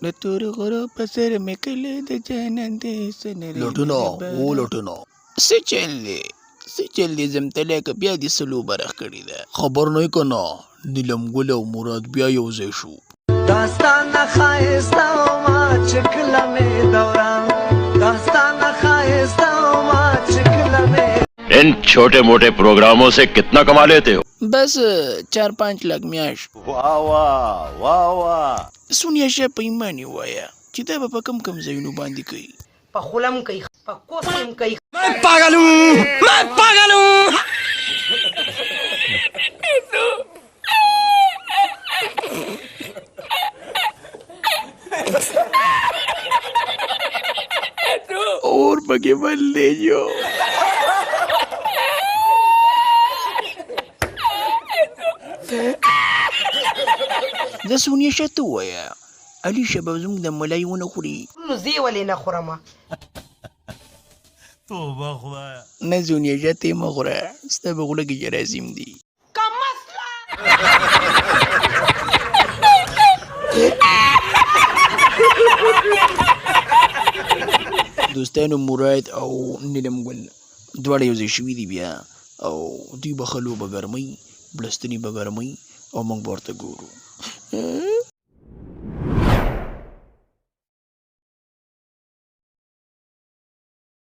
د تور غرو په سر مې کلی د جانان دی لټونه لټونه څه چل دی زمتلی که بیا دې څه لوبه راښکړې ده خبر نه که نه نیلم ګل او مراد بیا یو ځای شو داستانه ښایسته ومه چې کله مې دوران داستانه ښایسته ومه چې کله مې इन छोटे मोटे प्रोग्रामों से कितना कमा लेते हो? بس 4-5 لک میاشت वाह वाह वाह वाह سونیا شه په ایمان یې ووایه چې دا به په کم ځایونو باندې کوي په خولم کوي په کوسم کوي اور پکې بل دی جو د سونیا شه ته ووایه علي شه به زموږ د ملای ونه خوري نو زه ولې نه خورم نه سونیا شه ته یې مه خوره ستا په خوله کې جراثیم دي دوستانو مراد او نیلم ګل دواړه یو ځای شوي دي بیا او دوی به ښه لوبه ګرموي بړستنې به ګرموي او موږ به ورته ګورو